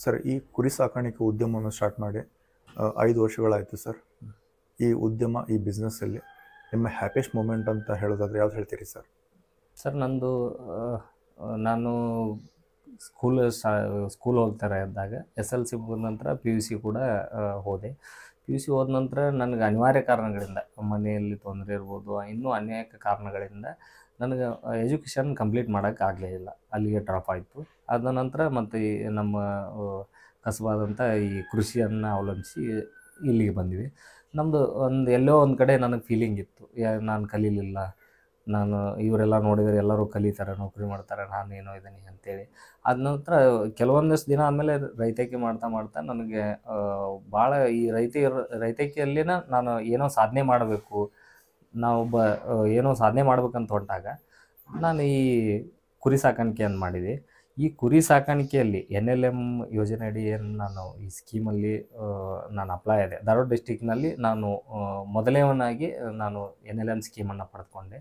Sir, ಈ ಕುರಿ ಸಾಕಾಣಿಕೆ ಉದ್ಯಮವನ್ನು ಸ್ಟಾರ್ಟ್ ಮಾಡಿ 5 ವರ್ಷಗಳಾಯಿತು ಸರ್. ಈ ಉದ್ಯಮ, ಈ ಬಿಸ್ನೆಸ್ಸಲ್ಲಿ ನಿಮ್ಮ ಹ್ಯಾಪಿಯೆಸ್ಟ್ ಮೂಮೆಂಟ್ ಅಂತ ಹೇಳೋದಾದ್ರೆ ಯಾವ್ದು ಹೇಳ್ತೀರಿ ಸರ್? ಸರ್, ನಂದು ನಾನು ಸ್ಕೂಲ್ ಹೋಗ್ತಾರೆ ಇದ್ದಾಗ SLC ಮುಗಿದ ನಂತರ PUC ಕೂಡ ಹೋದೆ. PUC ಹೋದ ನಂತರ ನನಗೆ ಅನಿವಾರ್ಯ ಕಾರಣಗಳಿಂದ, ಮನೆಯಲ್ಲಿ ತೊಂದರೆ ಇರ್ಬೋದು, ಇನ್ನೂ ಅನೇಕ ಕಾರಣಗಳಿಂದ ನನಗೆ ಎಜುಕೇಷನ್ ಕಂಪ್ಲೀಟ್ ಮಾಡೋಕ್ಕಾಗಲೇ ಇಲ್ಲ. ಅಲ್ಲಿಗೆ ಡ್ರಾಪ್ ಆಯಿತು. ಅದ ನಂತರ ಮತ್ತು ಈ ನಮ್ಮ ಕಸಬಾದಂಥ ಈ ಕೃಷಿಯನ್ನು ಅವಲಂಬಿಸಿ ಇಲ್ಲಿಗೆ ಬಂದ್ವಿ. ನಮ್ಮದು ಎಲ್ಲೋ ಒಂದು ಕಡೆ ನನಗೆ ಫೀಲಿಂಗ್ ಇತ್ತು, ನಾನು ಕಲೀಲಿಲ್ಲ, ನಾನು ಇವರೆಲ್ಲ ನೋಡಿದರೆ ಎಲ್ಲರೂ ಕಲಿತಾರೆ, ನೌಕರಿ ಮಾಡ್ತಾರೆ, ನಾನೇನೋ ಇದ್ದೀನಿ ಅಂತೇಳಿ. ಅದ ನಂತರ ಕೆಲವೊಂದಷ್ಟು ದಿನ ಆದಮೇಲೆ ರೈತಕಿ ಮಾಡ್ತಾ ನನಗೆ ಭಾಳ ಈ ರೈತಕಿಯಲ್ಲಿನ ನಾನು ಏನೋ ಸಾಧನೆ ಮಾಡಬೇಕು, ನಾವೊಬ್ಬ ಏನೋ ಸಾಧನೆ ಮಾಡ್ಬೇಕಂತ ಹೊಂಟಾಗ ನಾನು ಈ ಕುರಿ ಸಾಕಾಣಿಕೆಯನ್ನು ಮಾಡಿದೆ. ಈ ಕುರಿ ಸಾಕಾಣಿಕೆಯಲ್ಲಿ NLM ಯೋಜನೆ ಅಡಿ ಏನು ನಾನು ಈ ಸ್ಕೀಮಲ್ಲಿ ನಾನು ಅಪ್ಲೈ ಆದೆ. ಧಾರವಾಡ ಡಿಸ್ಟಿಕ್ನಲ್ಲಿ ನಾನು ಮೊದಲನೇವನಾಗಿ ನಾನು NLM ಸ್ಕೀಮನ್ನು ಪಡೆದುಕೊಂಡೆ.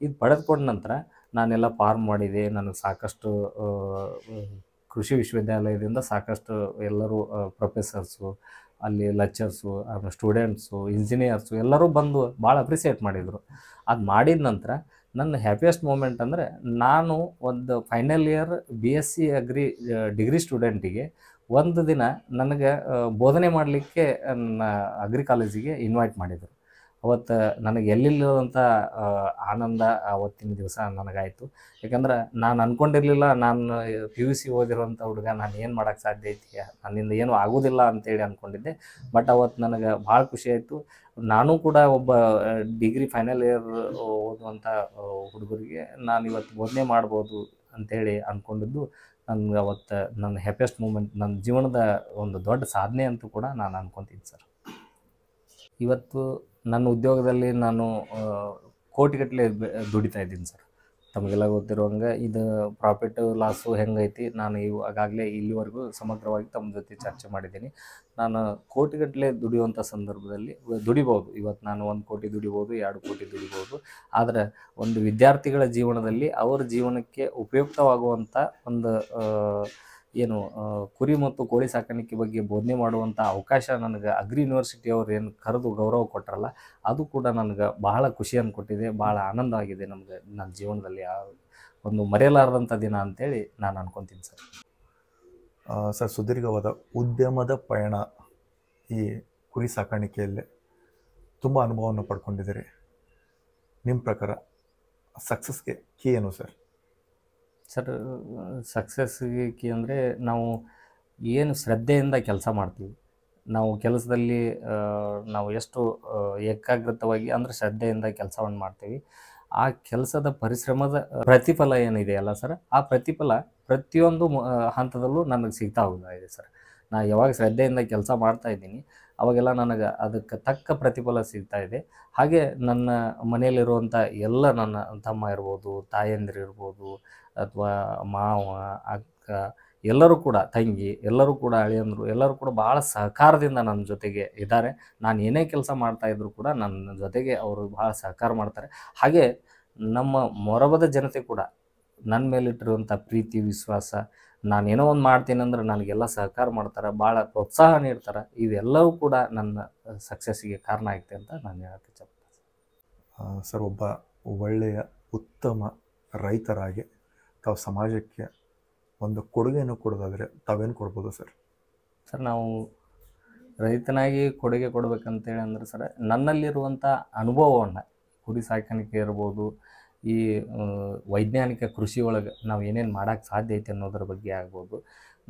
ಇದು ಪಡೆದುಕೊಂಡ ನಂತರ ನಾನೆಲ್ಲ ಫಾರ್ಮ್ ಮಾಡಿದೆ. ನನಗೆ ಸಾಕಷ್ಟು ಕೃಷಿ ವಿಶ್ವವಿದ್ಯಾಲಯದಿಂದ ಸಾಕಷ್ಟು ಎಲ್ಲರೂ ಪ್ರೊಫೆಸರ್ಸು, ಅಲ್ಲಿ ಲೆಕ್ಚರ್ಸು, ಸ್ಟೂಡೆಂಟ್ಸು, ಇಂಜಿನಿಯರ್ಸು ಎಲ್ಲರೂ ಬಂದು ಭಾಳ ಅಪ್ರಿಸಿಯೇಟ್ ಮಾಡಿದರು. ಅದು ಮಾಡಿದ ನಂತರ ನನ್ನ ಹ್ಯಾಪಿಯೆಸ್ಟ್ ಮೂಮೆಂಟ್ ಅಂದರೆ, ನಾನು ಒಂದು final year BSc agri degree ಸ್ಟೂಡೆಂಟಿಗೆ ಒಂದು ದಿನ ನನಗೆ ಬೋಧನೆ ಮಾಡಲಿಕ್ಕೆ ನನ್ನ ಅಗ್ರಿ ಕಾಲೇಜಿಗೆ ಇನ್ವೈಟ್ ಮಾಡಿದರು. ಅವತ್ತು ನನಗೆ ಎಲ್ಲಿಲ್ಲದಂಥ ಆನಂದ ಆವತ್ತಿನ ದಿವಸ ನನಗಾಯಿತು. ಯಾಕಂದ್ರೆ ನಾನು ಅಂದ್ಕೊಂಡಿರಲಿಲ್ಲ, ನಾನು PUC ಓದಿರುವಂಥ ಹುಡುಗ, ನಾನು ಏನು ಮಾಡೋಕ್ಕೆ ಸಾಧ್ಯ ಐತಿ, ನನ್ನಿಂದ ಏನೂ ಆಗೋದಿಲ್ಲ ಅಂತೇಳಿ ಅಂದ್ಕೊಂಡಿದ್ದೆ. ಬಟ್ ಅವತ್ತು ನನಗೆ ಭಾಳ ಖುಷಿ ಆಯಿತು. ನಾನು ಕೂಡ ಒಬ್ಬ ಡಿಗ್ರಿ ಫೈನಲ್ ಇಯರ್ ಓದುವಂಥ ಹುಡುಗರಿಗೆ ನಾನು ಇವತ್ತು ಬೋಧನೆ ಮಾಡ್ಬೋದು ಅಂಥೇಳಿ ಅಂದ್ಕೊಂಡಿದ್ದು ನನಗೆ ಅವತ್ತು ನನ್ನ ಹ್ಯಾಪಿಯೆಸ್ಟ್ ಮೂಮೆಂಟ್, ನನ್ನ ಜೀವನದ ಒಂದು ದೊಡ್ಡ ಸಾಧನೆ ಅಂತೂ ಕೂಡ ನಾನು ಅಂದ್ಕೊತೀನಿ ಸರ್. ಇವತ್ತು ನನ್ನ ಉದ್ಯೋಗದಲ್ಲಿ ನಾನು ಕೋಟಿಗಟ್ಟಲೆ ದುಡಿತಾ ಇದ್ದೀನಿ ಸರ್. ತಮಗೆಲ್ಲ ಗೊತ್ತಿರುವಂಗೆ ಇದು ಪ್ರಾಫಿಟ್ ಲಾಸು ಹೆಂಗೈತಿ, ನಾನು ಈಗಾಗಲೇ ಇಲ್ಲಿವರೆಗೂ ಸಮಗ್ರವಾಗಿ ತಮ್ಮ ಜೊತೆ ಚರ್ಚೆ ಮಾಡಿದ್ದೀನಿ. ನಾನು ಕೋಟಿಗಟ್ಟಲೆ ದುಡಿಯುವಂಥ ಸಂದರ್ಭದಲ್ಲಿ ದುಡಿಬೋದು. ಇವತ್ತು ನಾನು 1 ಕೋಟಿ ದುಡಿಬೋದು, 2 ಕೋಟಿ ದುಡಿಬೋದು. ಆದರೆ ಒಂದು ವಿದ್ಯಾರ್ಥಿಗಳ ಜೀವನದಲ್ಲಿ ಅವರ ಜೀವನಕ್ಕೆ ಉಪಯುಕ್ತವಾಗುವಂಥ ಒಂದು ಏನು ಕುರಿ ಮತ್ತು ಕೋಳಿ ಸಾಕಾಣಿಕೆ ಬಗ್ಗೆ ಬೋಧನೆ ಮಾಡುವಂಥ ಅವಕಾಶ ನನಗೆ ಅಗ್ರಿ ಯೂನಿವರ್ಸಿಟಿಯವ್ರು ಏನು ಕರೆದು ಗೌರವ ಕೊಟ್ಟರಲ್ಲ, ಅದು ಕೂಡ ನನಗೆ ಬಹಳ ಖುಷಿಯನ್ನು ಕೊಟ್ಟಿದೆ, ಭಾಳ ಆನಂದವಾಗಿದೆ. ನಮಗೆ ನನ್ನ ಜೀವನದಲ್ಲಿ ಒಂದು ಮರೆಯಲಾರದಂಥ ದಿನ ಅಂತೇಳಿ ನಾನು ಅನ್ಕೊತೀನಿ ಸರ್. ಸರ್, ಸುದೀರ್ಘವಾದ ಉದ್ಯಮದ ಪಯಣ ಈ ಕುರಿ ಸಾಕಾಣಿಕೆಯಲ್ಲಿ ತುಂಬ ಅನುಭವವನ್ನು ಪಡ್ಕೊಂಡಿದ್ದೀರಿ. ನಿಮ್ಮ ಪ್ರಕಾರ ಸಕ್ಸಸ್ಗೆ ಕೀ ಏನು ಸರ್? ಸರ್, ಸಕ್ಸಸ್ಗೆ ಕೀ ಅಂದರೆ ನಾವು ಏನು ಶ್ರದ್ಧೆಯಿಂದ ಕೆಲಸ ಮಾಡ್ತೀವಿ, ನಾವು ಕೆಲಸದಲ್ಲಿ ನಾವು ಎಷ್ಟು ಏಕಾಗ್ರತವಾಗಿ ಅಂದರೆ ಶ್ರದ್ಧೆಯಿಂದ ಕೆಲಸವನ್ನು ಮಾಡ್ತೀವಿ, ಆ ಕೆಲಸದ ಪರಿಶ್ರಮದ ಪ್ರತಿಫಲ ಏನಿದೆಯಲ್ಲ ಸರ್, ಆ ಪ್ರತಿಫಲ ಪ್ರತಿಯೊಂದು ಹಂತದಲ್ಲೂ ನನಗೆ ಸಿಗ್ತಾ ಹೋಗ್ತಾ ಇದೆ ಸರ್. ನಾನು ಯಾವಾಗ ಶ್ರದ್ಧೆಯಿಂದ ಕೆಲಸ ಮಾಡ್ತಾ ಇದ್ದೀನಿ ಅವಾಗೆಲ್ಲ ನನಗೆ ಅದಕ್ಕೆ ತಕ್ಕ ಪ್ರತಿಫಲ ಸಿಗ್ತಾ ಇದೆ. ಹಾಗೆ ನನ್ನ ಮನೆಯಲ್ಲಿರುವಂಥ ಎಲ್ಲ ನನ್ನ ತಮ್ಮ ಇರ್ಬೋದು, ತಾಯಂದಿರು ಇರ್ಬೋದು, ಅಥವಾ ಮಾವ, ಅಕ್ಕ, ಎಲ್ಲರೂ ಕೂಡ, ತಂಗಿ, ಎಲ್ಲರೂ ಕೂಡ, ಅಳಿಯಂದರು ಎಲ್ಲರೂ ಕೂಡ ಭಾಳ ಸಹಕಾರದಿಂದ ನನ್ನ ಜೊತೆಗೆ ಇದ್ದಾರೆ. ನಾನು ಏನೇ ಕೆಲಸ ಮಾಡ್ತಾಯಿದ್ರು ಕೂಡ ನನ್ನ ಜೊತೆಗೆ ಅವರು ಭಾಳ ಸಹಕಾರ ಮಾಡ್ತಾರೆ. ಹಾಗೆ ನಮ್ಮ ಮೊರಬದ ಜನತೆ ಕೂಡ ನನ್ನ ಮೇಲಿಟ್ಟಿರುವಂಥ ಪ್ರೀತಿ, ವಿಶ್ವಾಸ, ನಾನೇನೋ ಒಂದು ಮಾಡ್ತೀನಿ ಅಂದ್ರೆ ನನಗೆಲ್ಲ ಸಹಕಾರ ಮಾಡ್ತಾರೆ, ಭಾಳ ಪ್ರೋತ್ಸಾಹ ನೀಡ್ತಾರೆ. ಇವೆಲ್ಲವೂ ಕೂಡ ನನ್ನ ಸಕ್ಸಸ್ಸಿಗೆ ಕಾರಣ ಆಗುತ್ತೆ ಅಂತ ನಾನು ಹೇಳಕ್ಕೆ ಇಷ್ಟಪಡ್ತೀನಿ ಸರ್. ಒಬ್ಬ ಒಳ್ಳೆಯ ಉತ್ತಮ ರೈತರಾಗಿ ತಾವು ಸಮಾಜಕ್ಕೆ ಒಂದು ಕೊಡುಗೆಯನ್ನು ಕೊಡೋದಾದರೆ ತಾವೇನು ಕೊಡ್ಬೋದು ಸರ್? ಸರ್, ನಾವು ರೈತನಾಗಿ ಕೊಡುಗೆ ಕೊಡಬೇಕಂತೇಳಿ ಅಂದ್ರೆ ಸರ್, ನನ್ನಲ್ಲಿರುವಂಥ ಅನುಭವವನ್ನು, ಕುರಿ ಸಾಕಾಣಿಕೆ ಇರ್ಬೋದು, ಈ ವೈಜ್ಞಾನಿಕ ಕೃಷಿ ಒಳಗೆ ನಾವು ಏನೇನು ಮಾಡೋಕ್ಕೆ ಸಾಧ್ಯ ಐತೆ ಅನ್ನೋದ್ರ ಬಗ್ಗೆ ಆಗ್ಬೋದು,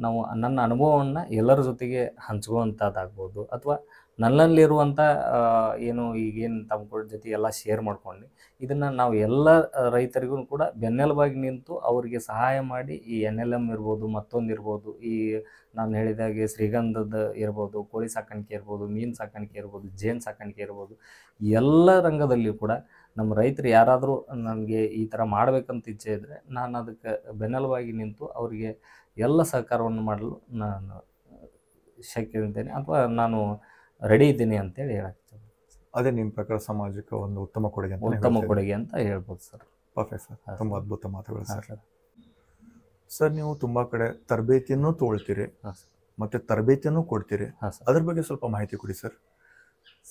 ನಾವು ನನ್ನ ಅನುಭವವನ್ನು ಎಲ್ಲರ ಜೊತೆಗೆ ಹಂಚ್ಕೊಳ್ಳುವಂಥದ್ದಾಗ್ಬೋದು, ಅಥವಾ ನನ್ನಲ್ಲಿರುವಂಥ ಏನು ಈಗೇನು ತಮ್ಮ ಜೊತೆ ಎಲ್ಲ ಶೇರ್ ಮಾಡ್ಕೊಂಡು ಇದನ್ನು ನಾವು ಎಲ್ಲ ರೈತರಿಗೂ ಕೂಡ ಬೆನ್ನೆಲುಬಾಗಿ ನಿಂತು ಅವರಿಗೆ ಸಹಾಯ ಮಾಡಿ, ಈ NLM ಇರ್ಬೋದು, ಮತ್ತೊಂದು ಇರ್ಬೋದು, ಈ ನಾನು ಹೇಳಿದಾಗೆ ಶ್ರೀಗಂಧದ ಇರ್ಬೋದು, ಕೋಳಿ ಸಾಕಾಣಿಕೆ ಇರ್ಬೋದು, ಮೀನು ಸಾಕಾಣಿಕೆ ಇರ್ಬೋದು, ಜೇನು ಸಾಕಾಣಿಕೆ ಇರ್ಬೋದು, ಎಲ್ಲ ರಂಗದಲ್ಲಿಯೂ ಕೂಡ ನಮ್ಮ ರೈತರು ಯಾರಾದರೂ ನನಗೆ ಈ ಥರ ಮಾಡಬೇಕಂತ ಇಚ್ಛೆ ಇದ್ದರೆ ನಾನು ಅದಕ್ಕೆ ಬೆನ್ನೆಲುಬಾಗಿ ನಿಂತು ಅವರಿಗೆ ಎಲ್ಲ ಸಹಕಾರವನ್ನು ಮಾಡಲು ನಾನು ಶಕ್ಯ ಇದ್ದೇನೆ, ಅಥವಾ ನಾನು ರೆಡಿ ಇದ್ದೀನಿ ಅಂತೇಳಿ ಹೇಳಕ್ಕೆ. ಅದೇ ನಿಮ್ಮ ಪ್ರಕಾರ ಸಮಾಜಕ್ಕೆ ಒಂದು ಉತ್ತಮ ಕೊಡುಗೆ ಅಂತ ಹೇಳ್ಬೋದು ಸರ್. ಪರ್ಫೆಕ್ಟ್ ಸರ್, ತುಂಬ ಅದ್ಭುತ ಮಾತುಗಳು ಸರ್. ಸರ್, ನೀವು ತುಂಬ ಕಡೆ ತರಬೇತಿಯನ್ನು ತೊಗೊಳ್ತೀರಿ. ಮತ್ತು ತರಬೇತಿಯನ್ನು ಕೊಡ್ತೀರಿ. ಹಾಂ ಸರ್. ಅದ್ರ ಬಗ್ಗೆ ಸ್ವಲ್ಪ ಮಾಹಿತಿ ಕೊಡಿ ಸರ್.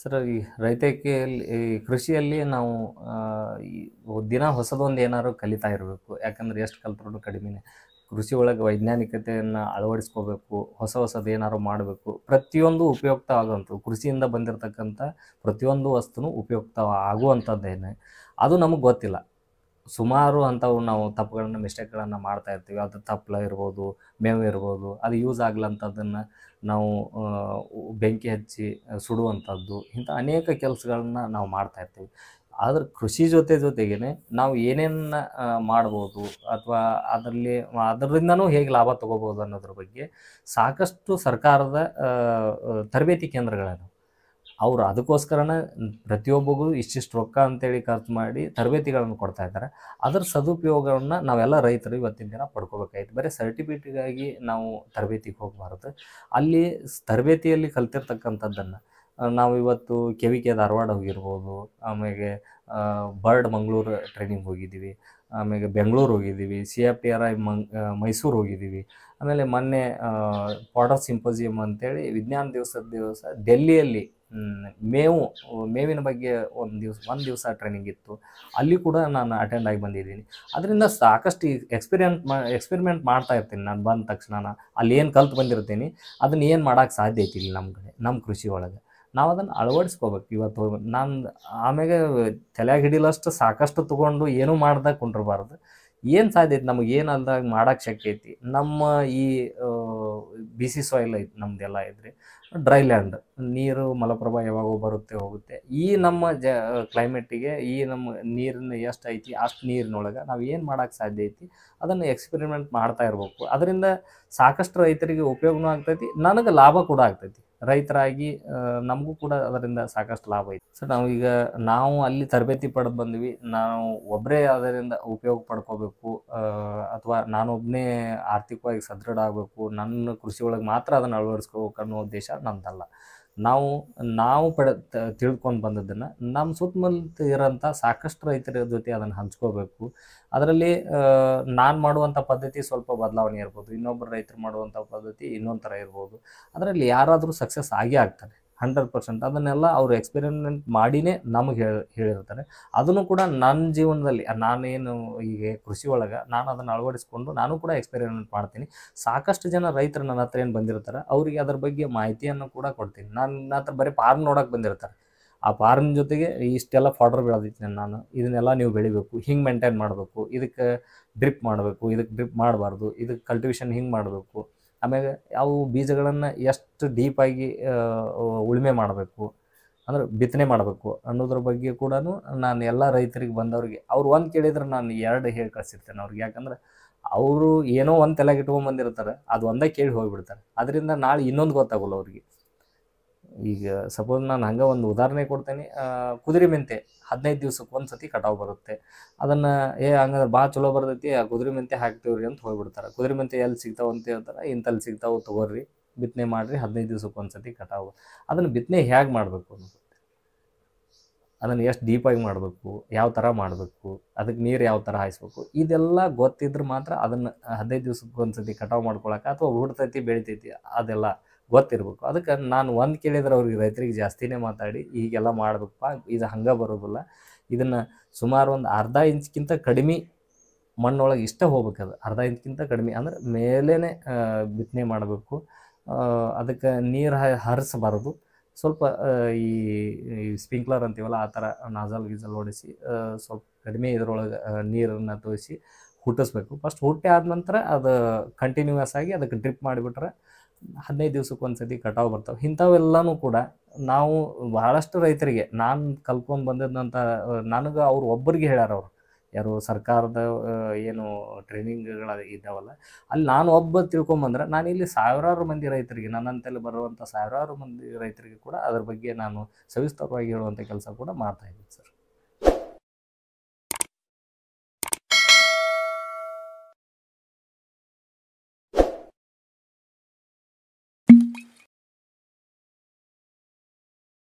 ಸರ್, ಈ ರೈತಕಿಯಲ್ಲಿ ಈ ಕೃಷಿಯಲ್ಲಿ ನಾವು ಈ ದಿನ ಹೊಸದೊಂದು ಏನಾದ್ರು ಕಲಿತಾ ಇರಬೇಕು. ಯಾಕಂದ್ರೆ ಎಷ್ಟು ಕಲ್ತ್ರೂ ಕಡಿಮೆನೆ. ಕೃಷಿ ಒಳಗೆ ವೈಜ್ಞಾನಿಕತೆಯನ್ನು ಅಳವಡಿಸ್ಕೋಬೇಕು, ಹೊಸದು ಏನಾದ್ರು ಮಾಡಬೇಕು. ಪ್ರತಿಯೊಂದು ಉಪಯುಕ್ತ ಆಗುವಂಥದ್ದು, ಕೃಷಿಯಿಂದ ಬಂದಿರತಕ್ಕಂಥ ಪ್ರತಿಯೊಂದು ವಸ್ತುನು ಉಪಯುಕ್ತ ಆಗುವಂಥದ್ದೇನೆ ಅದು ನಮಗೆ ಗೊತ್ತಿಲ್ಲ. ಸುಮಾರು ಅಂಥವು ನಾವು ತಪ್ಪುಗಳನ್ನ ಮಿಸ್ಟೇಕ್ಗಳನ್ನು ಮಾಡ್ತಾ ಇರ್ತೀವಿ. ಅದು ತಪ್ಪಲ ಇರ್ಬೋದು, ಮೇವು ಇರ್ಬೋದು, ಅದು ಯೂಸ್ ಆಗ್ಲಂಥದ್ದನ್ನು ನಾವು ಬೆಂಕಿ ಹಚ್ಚಿ ಸುಡುವಂಥದ್ದು, ಇಂಥ ಅನೇಕ ಕೆಲಸಗಳನ್ನ ನಾವು ಮಾಡ್ತಾ ಇರ್ತೀವಿ. ಆದ್ರೆ ಕೃಷಿ ಜೊತೆಗೇ ನಾವು ಏನೇನು ಮಾಡ್ಬೋದು ಅಥವಾ ಅದರಿಂದನೂ ಹೇಗೆ ಲಾಭ ತೊಗೋಬೋದು ಅನ್ನೋದ್ರ ಬಗ್ಗೆ ಸಾಕಷ್ಟು ಸರ್ಕಾರದ ತರಬೇತಿ ಕೇಂದ್ರಗಳನ್ನು ಅವರು ಅದಕ್ಕೋಸ್ಕರನೇ ಪ್ರತಿಯೊಬ್ಬರಿಗೂ ಇಷ್ಟಿಷ್ಟು ರೊಕ್ಕ ಅಂತೇಳಿ ಖರ್ಚು ಮಾಡಿ ತರಬೇತಿಗಳನ್ನು ಕೊಡ್ತಾ ಇದ್ದಾರೆ. ಅದರ ಸದುಪಯೋಗವನ್ನು ನಾವೆಲ್ಲ ರೈತರು ಇವತ್ತಿನ ದಿನ ಪಡ್ಕೋಬೇಕಾಯ್ತು. ಬರೀ ಸರ್ಟಿಫಿಕೇಟಿಗಾಗಿ ನಾವು ತರಬೇತಿಗೆ ಹೋಗಬಾರ್ದು. ಅಲ್ಲಿ ತರಬೇತಿಯಲ್ಲಿ ಕಲ್ತಿರ್ತಕ್ಕಂಥದ್ದನ್ನು ನಾವು ಇವತ್ತು KVK ಧಾರವಾಡ ಹೋಗಿರ್ಬೋದು, ಆಮೇಲೆ ಬರ್ಡ್ ಮಂಗಳೂರು ಟ್ರೈನಿಂಗ್ ಹೋಗಿದ್ದೀವಿ, ಆಮೇಲೆ ಬೆಂಗಳೂರು ಹೋಗಿದ್ದೀವಿ, CFTRI ಮೈಸೂರು ಹೋಗಿದ್ದೀವಿ, ಆಮೇಲೆ ಮೊನ್ನೆ ಪಾಟರ್ ಸಿಂಪೋಸಿಯಮ್ ಅಂತೇಳಿ ವಿಜ್ಞಾನ ದಿವಸ ಡೆಲ್ಲಿಯಲ್ಲಿ ಮೇವಿನ ಬಗ್ಗೆ ಒಂದು ದಿವಸ ಟ್ರೈನಿಂಗ್ ಇತ್ತು. ಅಲ್ಲಿ ಕೂಡ ನಾನು ಅಟೆಂಡ್ ಆಗಿ ಬಂದಿದ್ದೀನಿ. ಅದರಿಂದ ಸಾಕಷ್ಟು ಎಕ್ಸ್ಪೆರಿಮೆಂಟ್ ಮಾಡ್ತಾ ಇರ್ತೀನಿ. ನಾನು ಬಂದ ತಕ್ಷಣ ಅಲ್ಲಿ ಏನು ಕಲ್ತು ಬಂದಿರ್ತೀನಿ ಅದನ್ನು ಏನು ಮಾಡೋಕ್ಕೆ ಸಾಧ್ಯ ಐತಿ ಇಲ್ಲಿ ನಮ್ಮ ಕೃಷಿ ಒಳಗೆ ನಾವು ಅದನ್ನು ಅಳವಡಿಸ್ಕೋಬೇಕು. ಇವತ್ತು ನಾನು ಆಮೇಲೆ ತಲೆಯಾಗ ಹಿಡಿಲಷ್ಟು ಸಾಕಷ್ಟು ತೊಗೊಂಡು ಏನೂ ಮಾಡ್ದಾಗ ಕುಂಡ್ರಬಾರ್ದು. ಏನು ಸಾಧ್ಯ ಐತಿ, ನಮಗೆ ಏನು ಅಲ್ದಾಗ ಮಾಡೋಕ್ಕೆ ಶಕ್ಯ ಐತಿ. ನಮ್ಮ ಈ BC ಸಾಯಿಲ್ ಐತಿ, ನಮ್ಮದೆಲ್ಲ ಇದ್ರಿ ಡ್ರೈ ಲ್ಯಾಂಡ್, ನೀರು ಮಲಪ್ರಭಾ ಯಾವಾಗೋ ಬರುತ್ತೆ ಹೋಗುತ್ತೆ. ಈ ನಮ್ಮ ಕ್ಲೈಮೇಟಿಗೆ ಈ ನಮ್ಮ ನೀರಿನ ಎಷ್ಟು ಐತಿ ಅಷ್ಟು ನೀರಿನೊಳಗೆ ನಾವು ಏನು ಮಾಡೋಕ್ಕೆ ಸಾಧ್ಯ ಐತಿ ಅದನ್ನು ಎಕ್ಸ್ಪೆರಿಮೆಂಟ್ ಮಾಡ್ತಾ ಇರಬೇಕು. ಅದರಿಂದ ಸಾಕಷ್ಟು ರೈತರಿಗೆ ಉಪಯೋಗನೂ ಆಗ್ತೈತಿ, ನನಗೆ ಲಾಭ ಕೂಡ ಆಗ್ತೈತಿ. ರೈತರಾಗಿ ನಮಗೂ ಕೂಡ ಅದರಿಂದ ಸಾಕಷ್ಟು ಲಾಭ ಐತಿ. ಸೊ ನಾವು ಅಲ್ಲಿ ತರಬೇತಿ ಪಡೆದು ಬಂದ್ವಿ. ನಾವು ಒಬ್ಬರೇ ಅದರಿಂದ ಉಪಯೋಗ ಪಡ್ಕೋಬೇಕು ಅಥವಾ ನಾನೊಬ್ಬನೇ ಆರ್ಥಿಕವಾಗಿ ಸದೃಢ ಆಗಬೇಕು, ನನ್ನ ಕೃಷಿ ಒಳಗೆ ಮಾತ್ರ ಅದನ್ನು ಅಳವಡಿಸ್ಕೋಬೇಕು ಅನ್ನೋ ಉದ್ದೇಶ ನಮ್ಮದಲ್ಲ. ನಾವು ತಿಳ್ಕೊಂಡು ಬಂದದ್ದನ್ನು ನಮ್ಮ ಸುತ್ತಮುತ್ತ ಇರೋಂಥ ಸಾಕಷ್ಟು ರೈತರ ಜೊತೆ ಅದನ್ನು ಹಂಚ್ಕೋಬೇಕು. ಅದರಲ್ಲಿ ನಾನು ಮಾಡುವಂಥ ಪದ್ಧತಿ ಸ್ವಲ್ಪ ಬದಲಾವಣೆ ಇರ್ಬೋದು, ಇನ್ನೊಬ್ಬರು ರೈತರು ಮಾಡುವಂಥ ಪದ್ಧತಿ ಇನ್ನೊಂದು ಥರ ಇರ್ಬೋದು. ಅದರಲ್ಲಿ ಯಾರಾದರೂ ಸಕ್ಸಸ್ ಆಗೇ ಆಗ್ತಾರೆ 100%. ಅದನ್ನೆಲ್ಲ ಅವರು ಎಕ್ಸ್ಪೆರಿಮೆಂಟ್ ಮಾಡಿನೇ ನಮಗೆ ಹೇಳಿರ್ತಾರೆ. ಅದನ್ನು ಕೂಡ ನನ್ನ ಜೀವನದಲ್ಲಿ ನಾನೇನು ಈಗ ಕೃಷಿ ಒಳಗೆ ನಾನು ಅದನ್ನು ಅಳವಡಿಸ್ಕೊಂಡು ನಾನು ಕೂಡ ಎಕ್ಸ್ಪೆರಿಮೆಂಟ್ ಮಾಡ್ತೀನಿ. ಸಾಕಷ್ಟು ಜನ ರೈತರು ನನ್ನ ಹತ್ರ ಏನು ಬಂದಿರ್ತಾರೆ ಅವರಿಗೆ ಅದ್ರ ಬಗ್ಗೆ ಮಾಹಿತಿಯನ್ನು ಕೂಡ ಕೊಡ್ತೀನಿ. ನನ್ನ ಹತ್ರ ಬರೀ ಫಾರ್ಮ್ ನೋಡೋಕೆ ಬಂದಿರ್ತಾರೆ. ಆ ಫಾರ್ಮ್ ಜೊತೆಗೆ ಇಷ್ಟೆಲ್ಲ ಫಾಡರ್ ಬೆಳೆದಿದ್ದೀನಿ ನಾನು, ಇದನ್ನೆಲ್ಲ ನೀವು ಬೆಳಿಬೇಕು, ಹಿಂಗೆ ಮೇಂಟೈನ್ ಮಾಡಬೇಕು, ಇದಕ್ಕೆ ಡ್ರಿಪ್ ಮಾಡಬೇಕು, ಇದಕ್ಕೆ ಡ್ರಿಪ್ ಮಾಡಬಾರ್ದು, ಇದಕ್ಕೆ ಕಲ್ಟಿವೇಷನ್ ಹಿಂಗೆ ಮಾಡಬೇಕು, ಆಮೇಲೆ ಯಾವ ಬೀಜಗಳನ್ನು ಎಷ್ಟು ಡೀಪಾಗಿ ಉಳುಮೆ ಮಾಡಬೇಕು ಅಂದ್ರೆ ಬಿತ್ತನೆ ಮಾಡಬೇಕು ಅನ್ನೋದ್ರ ಬಗ್ಗೆ ಕೂಡ ನಾನು ಎಲ್ಲ ರೈತರಿಗೆ ಬಂದವ್ರಿಗೆ ಅವ್ರು ಒಂದು ಕೇಳಿದ್ರೆ ನಾನು 2 ಹೇಳಿ ಕಳಿಸಿರ್ತೇನೆ ಅವ್ರಿಗೆ. ಯಾಕಂದ್ರೆ ಅವರು ಏನೋ ಒಂದು ತಲೆಗೆ ಇಟ್ಕೊಂಡ್ಬಂದಿರ್ತಾರೆ, ಅದು ಒಂದೇ ಕೇಳಿ ಹೋಗಿಬಿಡ್ತಾರೆ. ಅದರಿಂದ ನಾಳೆ ಇನ್ನೊಂದು ಗೊತ್ತಾಗೋಲ್ಲ ಅವ್ರಿಗೆ. ಈಗ ಸಪೋಸ್ ನಾನು ಹಂಗೆ ಒಂದು ಉದಾಹರಣೆ ಕೊಡ್ತೇನೆ. ಕುದುರೆ ಮೆಂತೆ 15 ದಿವ್ಸಕ್ಕೆ ಒಂದು ಸತಿ ಕಟಾವು ಬರುತ್ತೆ. ಅದನ್ನು ಹಂಗಂದ್ರೆ ಭಾಳ ಚಲೋ ಬರ್ತೈತಿ, ಆ ಕುದುರೆ ಮೆಂತೆ ಹಾಕ್ತೀವ್ರಿ ಅಂತ ಹೋಗ್ಬಿಡ್ತಾರೆ. ಕುದುರೆ ಮೆಂತೆ ಎಲ್ಲಿ ಸಿಗ್ತಾವೆ ಅಂತ ಹೇಳ್ತಾರೆ, ಇಂಥಲ್ಲಿ ಸಿಗ್ತಾವೆ ತೊಗೊರ್ರಿ, ಬಿತ್ತನೆ ಮಾಡಿರಿ, 15 ದಿವ್ಸಕ್ಕೆ ಒಂದು ಸತಿ ಕಟಾವು. ಅದನ್ನು ಬಿತ್ತನೆ ಹೇಗೆ ಮಾಡಬೇಕು ಅನ್ನೋದು, ಅದನ್ನು ಎಷ್ಟು ಡೀಪಾಗಿ ಮಾಡಬೇಕು, ಯಾವ ಥರ ಮಾಡಬೇಕು, ಅದಕ್ಕೆ ನೀರು ಯಾವ ಥರ ಹಾಯಿಸ್ಬೇಕು, ಇದೆಲ್ಲ ಗೊತ್ತಿದ್ರೆ ಮಾತ್ರ ಅದನ್ನು 15 ದಿವ್ಸಕ್ಕೆ ಒಂದು ಸತಿ ಕಟಾವು ಮಾಡ್ಕೊಳಕ್ಕೆ ಅಥವಾ ಹುಡ್ತೈತಿ ಬೆಳಿತೈತಿ ಅದೆಲ್ಲ ಗೊತ್ತಿರಬೇಕು. ಅದಕ್ಕೆ ನಾನು ಒಂದು ಕೇಳಿದ್ರೆ ಅವ್ರಿಗೆ ರೈತರಿಗೆ ಜಾಸ್ತಿನೇ ಮಾತಾಡಿ ಹೀಗೆಲ್ಲ ಮಾಡಬೇಕಪ್ಪ, ಇದು ಹಂಗೆ ಬರೋದಿಲ್ಲ, ಇದನ್ನು ಸುಮಾರು ಒಂದು ಅರ್ಧ ಇಂಚ್ಗಿಂತ ಕಡಿಮೆ ಮಣ್ಣೊಳಗೆ ಇಷ್ಟ ಹೋಗ್ಬೇಕದು. ಅರ್ಧ ಇಂಚ್ಗಿಂತ ಕಡಿಮೆ ಅಂದ್ರೆ ಮೇಲೇ ಬಿತ್ತನೆ ಮಾಡಬೇಕು. ಅದಕ್ಕೆ ನೀರು ಹರಿಸಬಾರ್ದು. ಸ್ವಲ್ಪ ಈ ಸ್ಪ್ರಿಂಕ್ಲರ್ ಅಂತೀವಲ್ಲ ಆ ಥರ ನಾಜಲ್ ಹೊಡಿಸಿ ಸ್ವಲ್ಪ ಕಡಿಮೆ ಇದರೊಳಗೆ ನೀರನ್ನು ತೋರಿಸಿ ಹುಟ್ಟಿಸ್ಬೇಕು. ಫಸ್ಟ್ ಹುಟ್ಟಿ ಆದ ನಂತರ ಅದು ಕಂಟಿನ್ಯೂಯಸ್ ಆಗಿ ಅದಕ್ಕೆ ಡ್ರಿಪ್ ಮಾಡಿಬಿಟ್ರೆ 15 ದಿವ್ಸಕ್ಕೆ ಒಂದು ಸತಿ ಕಟಾವು ಬರ್ತಾವೆ. ಇಂಥವೆಲ್ಲನೂ ಕೂಡ ನಾವು ಬಹಳಷ್ಟು ರೈತರಿಗೆ ನಾನು ಕಲ್ತ್ಕೊಂಡು ಬಂದಿದ್ದಂಥ ನನಗೆ ಅವ್ರು ಒಬ್ಬರಿಗೆ ಹೇಳ್ಯಾರ. ಅವರು ಯಾರು ಸರ್ಕಾರದ ಏನು ಟ್ರೈನಿಂಗ್ಗಳು ಇದ್ದಾವಲ್ಲ ಅಲ್ಲಿ ನಾನು ಒಬ್ಬ ತಿಳ್ಕೊಂಬಂದ್ರೆ ನಾನು ಇಲ್ಲಿ ಸಾವಿರಾರು ಮಂದಿ ರೈತರಿಗೆ, ನನ್ನಂತೆಲ್ಲ ಬರುವಂಥ ಸಾವಿರಾರು ಮಂದಿ ರೈತರಿಗೆ ಕೂಡ ಅದ್ರ ಬಗ್ಗೆ ನಾನು ಸವಿಸ್ತರವಾಗಿ ಹೇಳುವಂಥ ಕೆಲಸ ಕೂಡ ಮಾಡ್ತಾಯಿದ್ದೀನಿ ಸರ್.